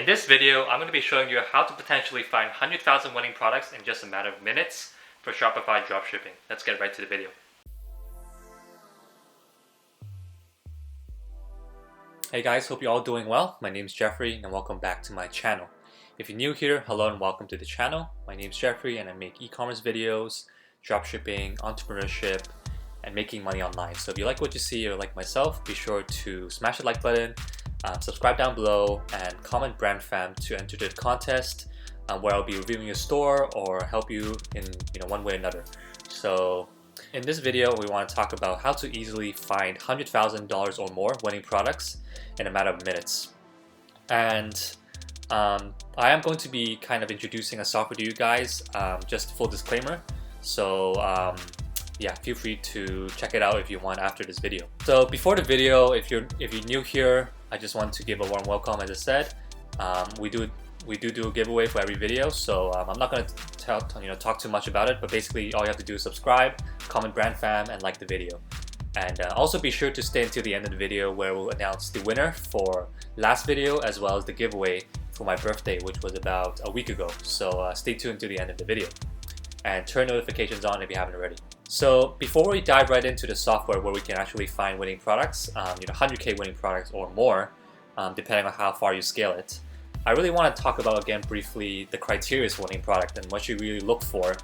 In this video, I'm going to be showing you how to potentially find 100,000 winning products in just a matter of minutes for Shopify dropshipping. Let's get right to the video. Hey guys, hope you're all doing well. My name is Jeffrey and welcome back to my channel. If you're new here, hello and welcome to the channel. My name is Jeffrey and I make e-commerce videos, dropshipping, entrepreneurship, and making money online. So if you like what you see or like myself, be sure to smash the like button, subscribe down below, and comment BRANDFAM to enter the contest where I'll be reviewing your store or help you in one way or another. So in this video, we want to talk about how to easily find $100,000 or more winning products in a matter of minutes. And I am going to be kind of introducing a software to you guys, just full disclaimer. So yeah, feel free to check it out if you want after this video. So before the video, if you're new here, I just want to give a warm welcome. As I said, we do a giveaway for every video, so I'm not going to talk too much about it. But basically, all you have to do is subscribe, comment BRANDFAM, and like the video. And also be sure to stay until the end of the video where we'll announce the winner for last video as well as the giveaway for my birthday, which was about a week ago. So stay tuned to the end of the video and turn notifications on if you haven't already. So before we dive right into the software where we can actually find winning products, 100K winning products or more, depending on how far you scale it, I really want to talk about again briefly the criteria for winning product and what you really look for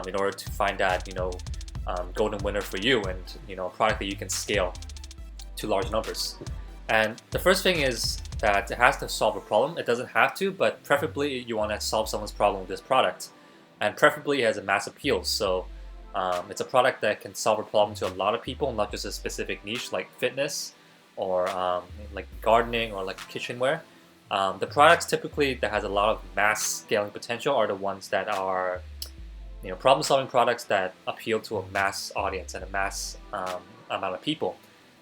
in order to find that golden winner for you and a product that you can scale to large numbers. And the first thing is that it has to solve a problem. It doesn't have to, but preferably you want to solve someone's problem with this product, and preferably it has a mass appeal. So it's a product that can solve a problem to a lot of people, not just a specific niche like fitness or like gardening or like kitchenware. The products typically that has a lot of mass scaling potential are the ones that are problem-solving products that appeal to a mass audience and a mass amount of people.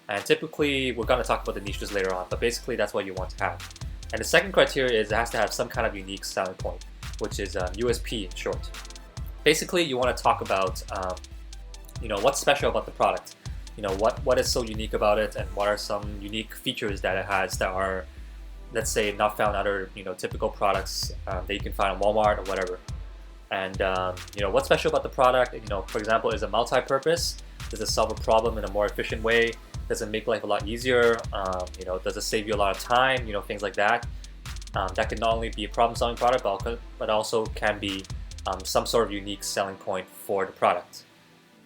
And typically, we're going to talk about the niches later on, but basically that's what you want to have. And the second criteria is it has to have some kind of unique selling point, which is USP in short. Basically, you want to talk about what's special about the product. What is so unique about it, and what are some unique features that it has that are, let's say, not found in other typical products that you can find on Walmart or whatever. And what's special about the product? For example, is it multi-purpose? Does it solve a problem in a more efficient way? Does it make life a lot easier? Does it save you a lot of time? Things like that. That can not only be a problem-solving product, but also can be some sort of unique selling point for the product.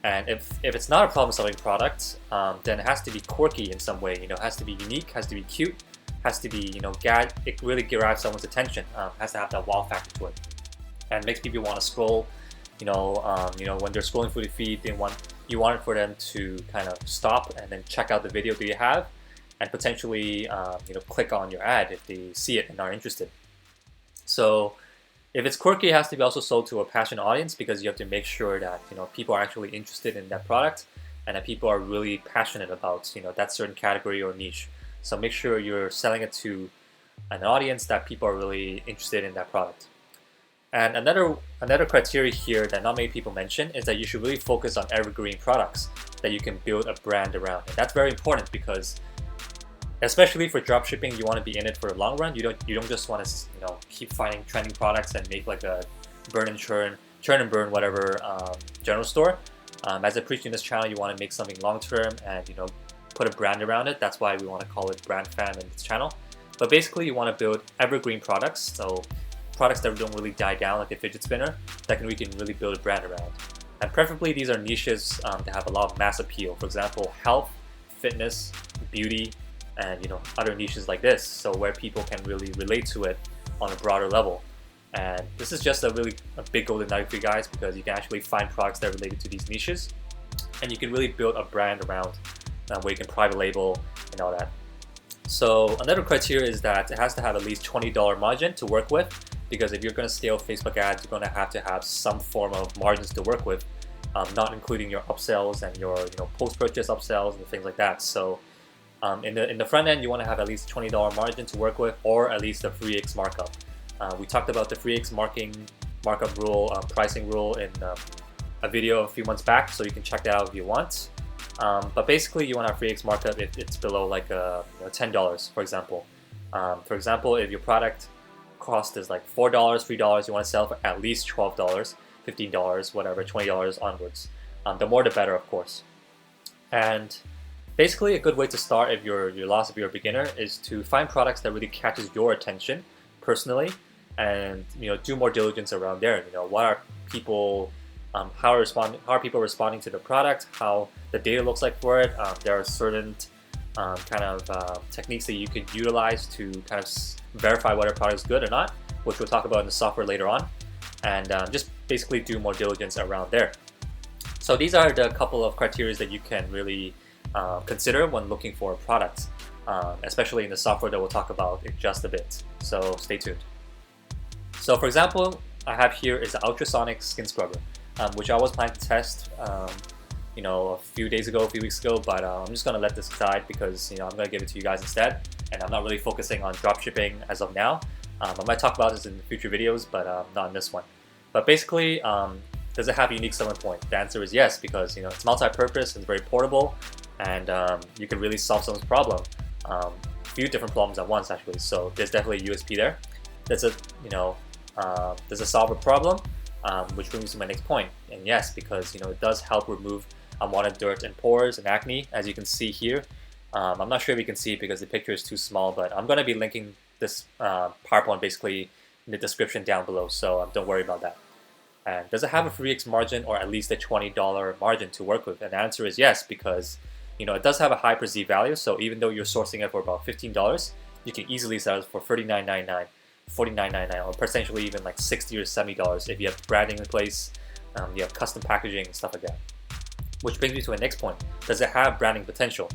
And if it's not a problem-solving product, then it has to be quirky in some way. It has to be unique, has to be cute, has to be it really grabs someone's attention. Has to have that wow factor to it, and makes people want to scroll. When they're scrolling through the feed, you want it for them to kind of stop and then check out the video that you have, and potentially click on your ad if they see it and are interested. So if it's quirky, it has to be also sold to a passionate audience, because you have to make sure that people are actually interested in that product and that people are really passionate about that certain category or niche. So make sure you're selling it to an audience that people are really interested in that product. And another criteria here that not many people mention is that you should really focus on evergreen products that you can build a brand around. And that's very important because, especially for dropshipping, you want to be in it for the long run. You don't just want to keep finding trending products and make like a churn and burn whatever general store. As I preach in this channel, you want to make something long term and put a brand around it. That's why we want to call it BRANDFAM in this channel. But basically, you want to build evergreen products, so products that don't really die down like a fidget spinner, that we can really build a brand around. And preferably, these are niches that have a lot of mass appeal. For example, health, fitness, beauty, and other niches like this, so where people can really relate to it on a broader level. And this is just a big golden nugget for you guys, because you can actually find products that are related to these niches, and you can really build a brand around where you can private label and all that. So another criteria is that it has to have at least $20 margin to work with, because if you're going to scale Facebook ads, you're going to have some form of margins to work with, not including your upsells and your post-purchase upsells and things like that. So in the front end, you want to have at least $20 margin to work with, or at least a 3x markup. We talked about the 3x markup rule, pricing rule in a video a few months back, so you can check that out if you want. But basically, you want to have 3x markup if it's below like $10, for example. For example, if your product cost is like $4, $3, you want to sell for at least $12, $15, whatever, $20 onwards. The more the better, of course. And basically a good way to start if you're lost, if you're a beginner, is to find products that really catches your attention personally, and do more diligence around there. What are people, how are people responding to the product, how the data looks like for it. There are certain techniques that you could utilize to kind of verify whether a product is good or not, which we'll talk about in the software later on, and just basically do more diligence around there. So these are the couple of criteria that you can really consider when looking for a product, especially in the software that we'll talk about in just a bit. So stay tuned. So for example, I have here is the ultrasonic skin scrubber, which I was planning to test a few weeks ago, but I'm just going to let this aside because I'm going to give it to you guys instead, and I'm not really focusing on dropshipping as of now. I might talk about this in future videos, but not in this one. But basically, does it have a unique selling point? The answer is yes, because it's multi-purpose, it's very portable, and you can really solve someone's problem, a few different problems at once actually. So there's definitely a USP there. Does it solve a problem? Which brings me to my next point. And yes, because it does help remove unwanted dirt and pores and acne, as you can see here. I'm not sure if you can see it because the picture is too small, but I'm going to be linking this PowerPoint basically in the description down below, so don't worry about that. And does it have a 3x margin or at least a $20 margin to work with? And the answer is yes, because it does have a high perceived value. So even though you're sourcing it for about $15, you can easily sell it for $39.99, $49.99, or potentially even like $60 or $70 if you have branding in place, you have custom packaging and stuff like that. Which brings me to my next point. Does it have branding potential?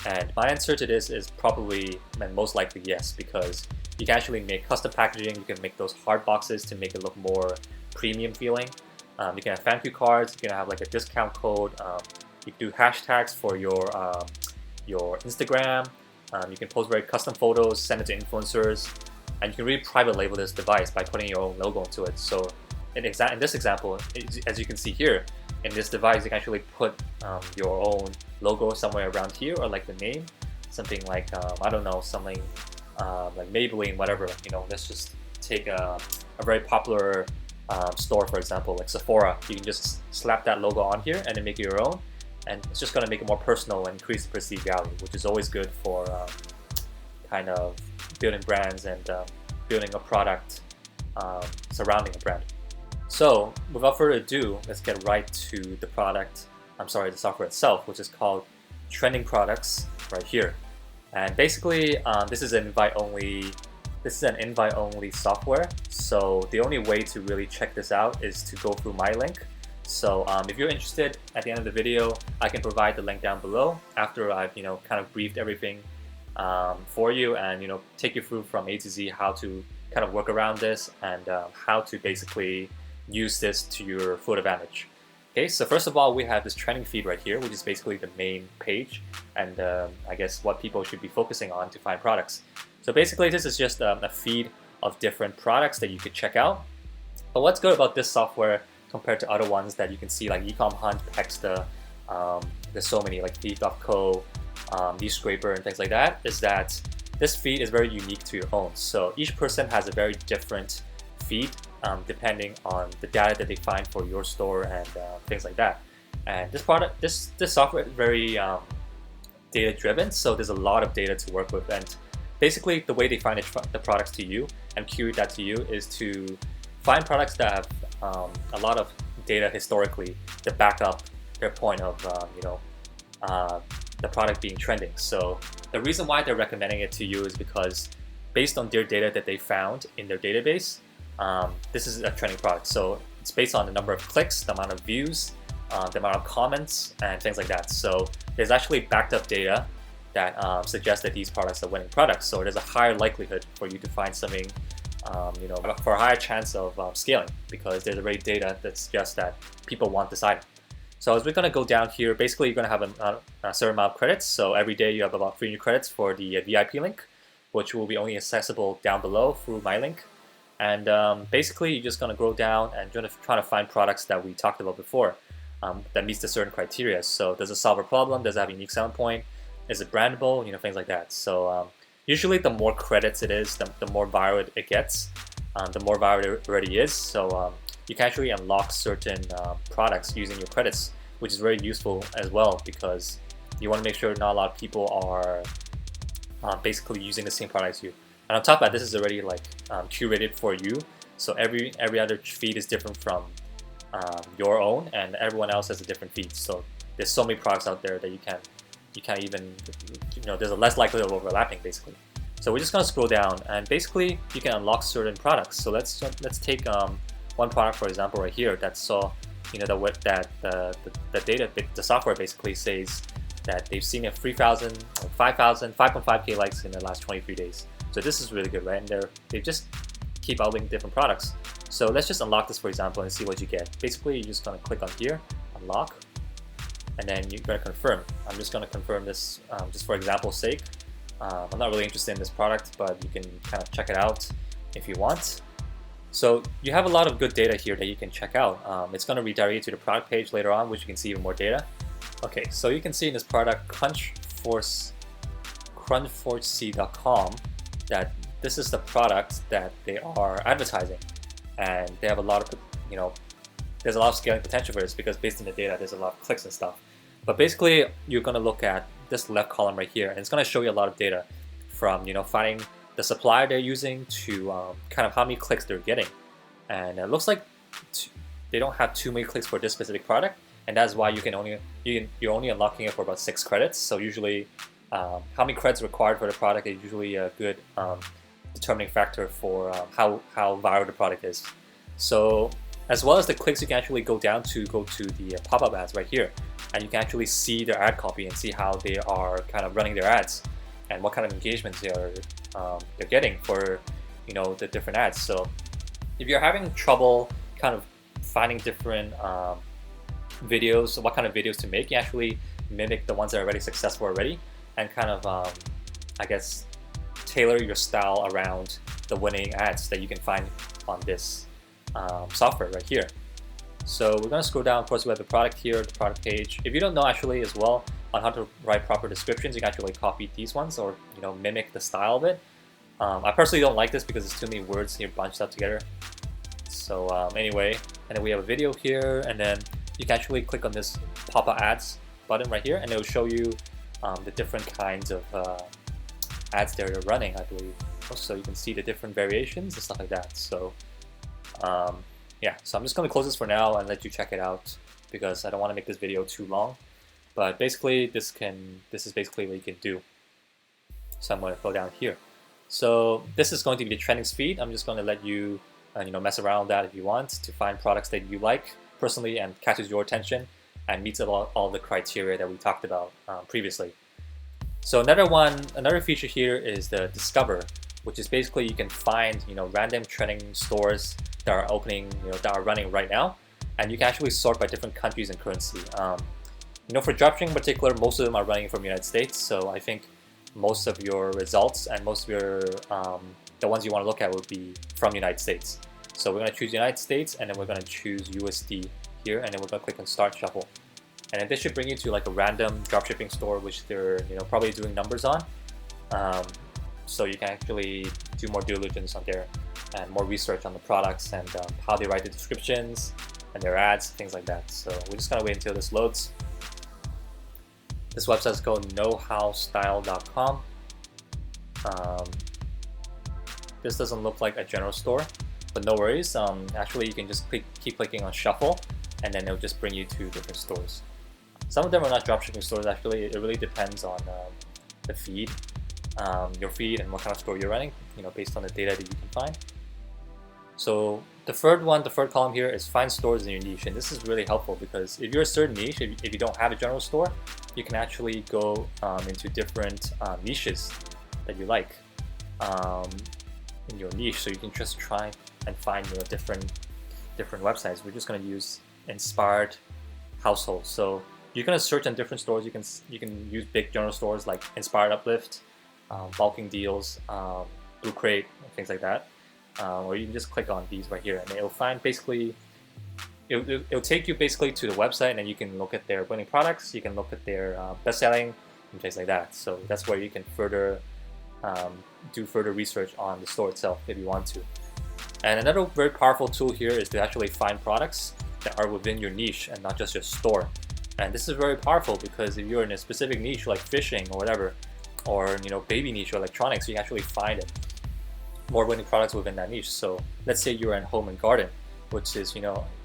And my answer to this is probably and most likely yes, because you can actually make custom packaging. You can make those hard boxes to make it look more premium feeling. You can have thank you cards. You can have like a discount code. You can do hashtags for your Instagram. You can post very custom photos, send it to influencers, and you can really private label this device by putting your own logo into it. So in this example, as you can see here, in this device, you can actually put your own logo somewhere around here, or like the name, something like I don't know, something like Maybelline, whatever. Let's just take a very popular store, for example, like Sephora. You can just slap that logo on here and then make it your own, and it's just going to make it more personal and increase the perceived value, which is always good for kind of building brands and building a product surrounding a brand. So without further ado, let's get right to the the software itself, which is called Trending Products right here. And basically, this is an invite-only software. So the only way to really check this out is to go through my link. So if you're interested, at the end of the video, I can provide the link down below after I've kind of briefed everything for you, and take you through from A to Z how to kind of work around this, and how to basically use this to your full advantage. Okay, so first of all, we have this trending feed right here, which is basically the main page, and I guess what people should be focusing on to find products. So basically, this is just a feed of different products that you could check out. But what's good about this software compared to other ones that you can see, like Ecom Hunt, Pexta, there's so many, like Thief.co, Scraper, and things like that, is that this feed is very unique to your own. So each person has a very different feed, depending on the data that they find for your store and things like that. And this software is very data driven, so there's a lot of data to work with. And basically, the way they find the products to you and curate that to you is to find products that have a lot of data historically to back up their point of the product being trending. So the reason why they're recommending it to you is because based on their data that they found in their database, this is a trending product. So it's based on the number of clicks, the amount of views, the amount of comments, and things like that. So there's actually backed up data that suggests that these products are winning products. So there's a higher likelihood for you to find something, for a higher chance of scaling, because there's already data that suggests that people want this item. So as we're going to go down here, basically you're going to have a certain amount of credits. So every day you have about 300 credits for the VIP link, which will be only accessible down below through my link. And basically you're just going to go down and you're going to try to find products that we talked about before that meets the certain criteria. So does it solve a problem? Does it have a unique selling point? Is it brandable? Things like that. So usually the more credits it is, the more viral it gets. the more viral it already is. So you can actually unlock certain products using your credits, which is very useful as well, because you want to make sure not a lot of people are basically using the same product as you. And on top of that, this is already like curated for you. So every other feed is different from your own, and everyone else has a different feed. So there's so many products out there that you can't even, there's a less likelihood of overlapping basically. So we're just gonna scroll down, and basically you can unlock certain products. So let's take one product for example right here that saw, the software basically says that they've seen a 3,000, 5,000, 5.5K likes in the last 23 days. So this is really good, right? And they just keep outing different products. So let's just unlock this for example and see what you get. Basically, you're just gonna click on here, unlock, and then you're gonna confirm. I'm just gonna confirm this just for example's sake. I'm not really interested in this product, but you can kind of check it out if you want. So you have a lot of good data here that you can check out. It's gonna redirect you to the product page later on, which you can see even more data. Okay, so you can see in this product, 𝗘-𝗰ecie.com, that this is the product that they are advertising, and they have a lot of, there's a lot of scaling potential for this because based on the data, there's a lot of clicks and stuff. But basically, you're going to look at this left column right here, and it's going to show you a lot of data from, finding the supplier they're using to kind of how many clicks they're getting. And it looks like they don't have too many clicks for this specific product, and that's why you're only unlocking it for about 6 credits. So usually, how many credits required for the product is usually a good determining factor for how viral the product is. So as well as the clicks, you can actually go to the pop-up ads right here, and you can actually see their ad copy and see how they are kind of running their ads and what kind of engagements they're getting for the different ads. So if you're having trouble kind of finding different videos, what kind of videos to make, you actually mimic the ones that are already successful already, and kind of I guess tailor your style around the winning ads that you can find on this software right here. So we're going to scroll down. Of course, we have the product here, the product page. If you don't know actually as well on how to write proper descriptions, you can actually copy these ones or mimic the style of it. I personally don't like this because it's too many words here bunched up together. So anyway, and then we have a video here, and then you can actually click on this pop-up ads button right here, and it will show you the different kinds of ads they're running, I believe. So you can see the different variations and stuff like that. So yeah, so I'm just going to close this for now and let you check it out because I don't want to make this video too long. But basically, this is basically what you can do. So I'm going to go down here. So this is going to be the trending feed. I'm just going to let you mess around with that if you want to find products that you like personally and catches your attention and meets all the criteria that we talked about previously. So another feature here is the Discover, which is basically you can find random trending stores that are opening, that are running right now, and you can actually sort by different countries and currency. For dropshipping in particular, most of them are running from the United States, so I think most of your results and most of your the ones you want to look at will be from the United States. So we're going to choose United States, and then we're going to choose USD here, and then we're going to click on Start Shuffle. And then this should bring you to like a random dropshipping store, which they're probably doing numbers on. So you can actually do more due diligence on there and more research on the products and how they write the descriptions and their ads, things like that. So we're just gonna wait until this loads. This website is called 𝗘-𝗰ecie.com. This doesn't look like a general store, but no worries. Actually, you can just keep clicking on Shuffle, and then it'll just bring you to different stores. Some of them are not dropshipping stores actually. It really depends on the feed, your feed, and what kind of store you're running, based on the data that you can find. So the third column here is find stores in your niche, and this is really helpful because if you're a certain niche, if you don't have a general store, you can actually go into different niches that you like in your niche. So you can just try and find different websites. We're just going to use inspired household. So you're going to search on different stores. You can use big general stores like Inspired Uplift, Bulking Deals, Blue Crate, things like that. Or you can just click on these right here, and it'll find basically, it'll take you basically to the website, and then you can look at their winning products. You can look at their best-selling and things like that. So that's where you can do further research on the store itself if you want to. And another very powerful tool here is to actually find products that are within your niche and not just your store. And this is very powerful because if you're in a specific niche like fishing or whatever, or baby niche or electronics, you can actually find more winning products within that niche. So let's say you're in home and garden, which is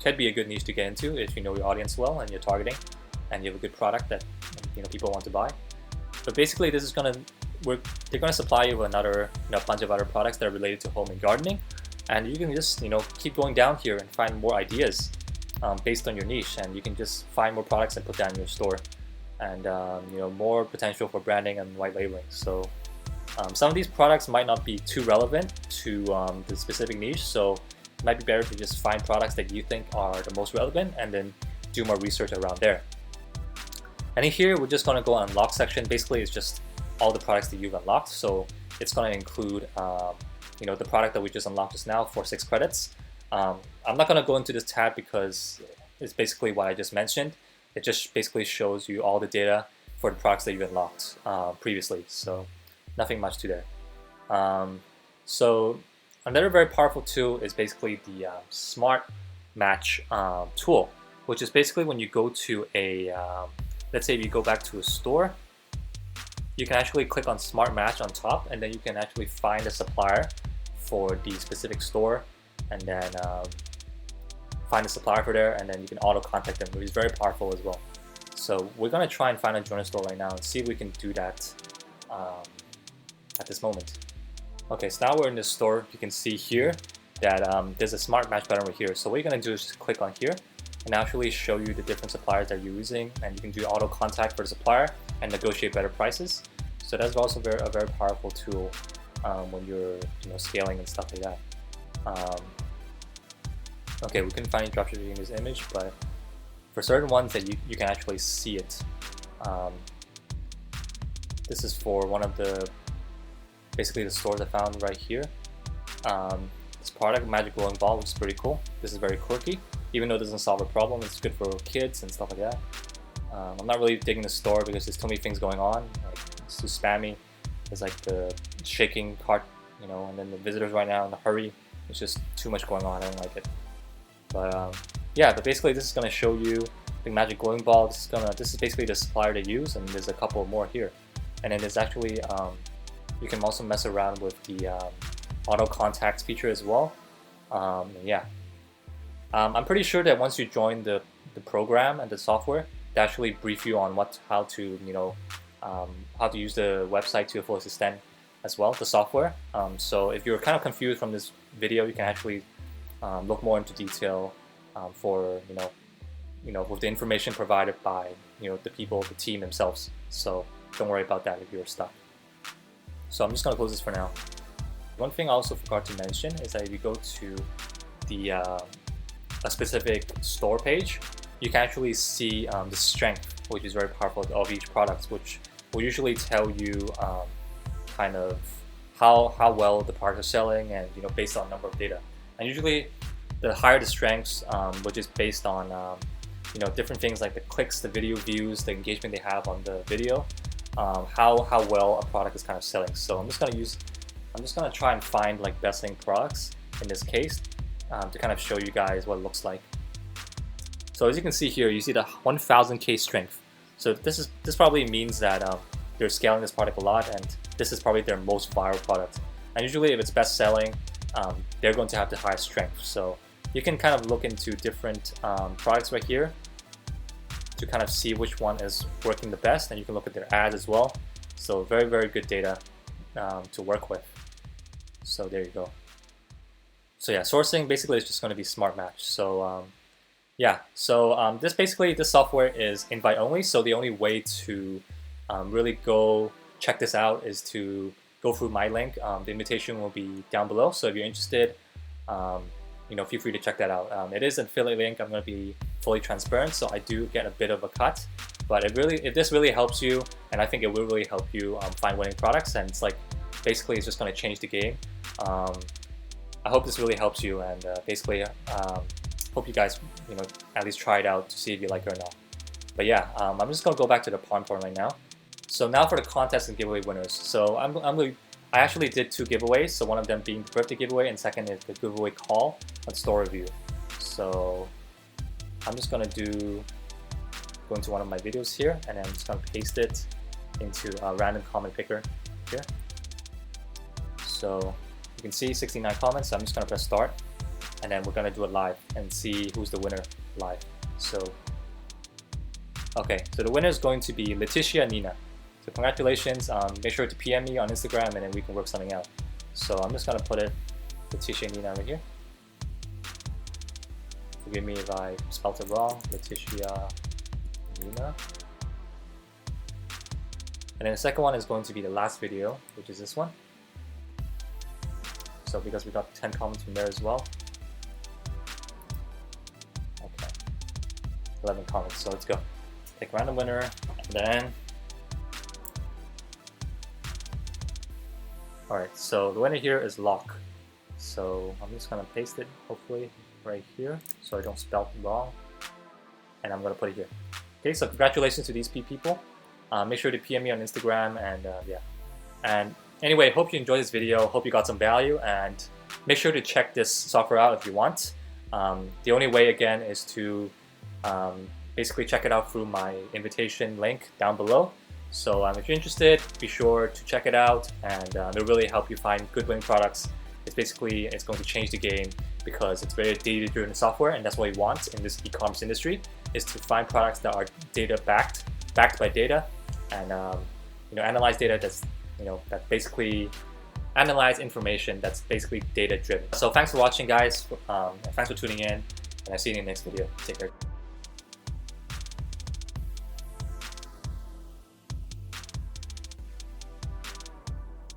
could be a good niche to get into if you know your audience well and you're targeting, and you have a good product that people want to buy. But basically, this is they're gonna supply you with another bunch of other products that are related to home and gardening, and you can just keep going down here and find more ideas based on your niche, and you can just find more products and put that in your store, and more potential for branding and white labeling. So some of these products might not be too relevant to the specific niche, so it might be better to just find products that you think are the most relevant and then do more research around there. And in here, we're just going to go on unlock section. Basically, it's just all the products that you've unlocked. So it's going to include the product that we just unlocked just now for 6 credits. I'm not going to go into this tab because it's basically what I just mentioned. It just basically shows you all the data for the products that you unlocked previously. So nothing much to there. So another very powerful tool is basically the Smart Match tool, which is basically when you go to a, let's say if you go back to a store, you can actually click on Smart Match on top, and then you can actually find a supplier for the specific store, and then find a supplier for there, and then you can auto contact them, which is very powerful as well. So we're going to try and find a joiner store right now and see if we can do that at this moment. Okay, so now we're in the store. You can see here that there's a Smart Match button right here. So what you're going to do is just click on here and actually show you the different suppliers that you're using, and you can do auto contact for the supplier and negotiate better prices. So that's also a very powerful tool when you're scaling and stuff like that. Okay, we couldn't find any dropshipping in this image, but for certain ones that you can actually see it. This is for one of basically the stores I found right here. This product, Magic Glowing Ball, which is pretty cool. This is very quirky. Even though it doesn't solve a problem, it's good for kids and stuff like that. I'm not really digging the store because there's too many things going on. Like, it's too spammy. There's like the shaking cart, and then the visitors right now in a hurry. It's just too much going on. I don't like it. But yeah, but basically this is going to show you the Magic Glowing Ball. This is basically the supplier they use, and there's a couple more here. And then there's actually you can also mess around with the auto contacts feature as well. Yeah. I'm pretty sure that once you join the program and the software, they actually brief you on how to use the website to a full extent as well, the software. So if you're kind of confused from this video, you can actually look more into detail for with the information provided by the people, the team themselves. So don't worry about that if you're stuck. So I'm just gonna close this for now. One thing I also forgot to mention is that if you go to the a specific store page, you can actually see the strength, which is very powerful, of each product, which will usually tell you kind of how well the products are selling, and based on number of data. And usually the higher the strengths, which is based on different things like the clicks, the video views, the engagement they have on the video, how well a product is kind of selling. So I'm just gonna try and find like best selling products in this case to kind of show you guys what it looks like. So as you can see here, you see the 1000K strength. So this probably means that they're scaling this product a lot, and this is probably their most viral product. And usually if it's best selling, they're going to have the highest strength. So you can kind of look into different products right here to kind of see which one is working the best, and you can look at their ads as well. So very, very good data to work with. So there you go. So yeah, sourcing basically is just going to be Smart Match. So yeah, so this software is invite only. So the only way to really go check this out is to go through my link. The invitation will be down below. So if you're interested, feel free to check that out. It is an affiliate link. I'm going to be fully transparent, so I do get a bit of a cut. But if this really helps you, and I think it will really help you find winning products, and it's like basically it's just going to change the game. I hope this really helps you, and basically hope you guys at least try it out to see if you like it or not. But yeah, I'm just going to go back to the pawn point right now. So now for the contest and giveaway winners. So I'm going to I actually did 2 giveaways, so one of them being the birthday giveaway, and second is the giveaway call on store review. So I'm just gonna go into one of my videos here, and then I'm just gonna paste it into a random comment picker here. So you can see 69 comments, so I'm just gonna press start, and then we're gonna do it live and see who's the winner live. So okay, so the winner is going to be 𝗘-𝗰ecie Nina. So congratulations, make sure to PM me on Instagram and then we can work something out. So I'm just gonna put it 𝗘-𝗰ecie Nina right here. Forgive me if I spelled it wrong, 𝗘-𝗰cie Nina. And then the second one is going to be the last video, which is this one. So because we got 10 comments from there as well. Okay, 11 comments, so let's go. Pick random winner, and then alright, so the winner here is Lock. So I'm just gonna paste it, hopefully, right here, so I don't spell it wrong. And I'm gonna put it here. Okay, so congratulations to these people. Make sure to PM me on Instagram, and yeah. And anyway, hope you enjoyed this video, hope you got some value, and make sure to check this software out if you want. The only way, again, is to basically check it out through my invitation link down below. So if you're interested, be sure to check it out, and it'll really help you find good winning products. It's going to change the game because it's very data-driven software, and that's what we want in this e-commerce industry, is to find products that are backed by data, and analyze data that basically analyze information that's basically data-driven. So thanks for watching, guys. Thanks for tuning in, and I'll see you in the next video. Take care.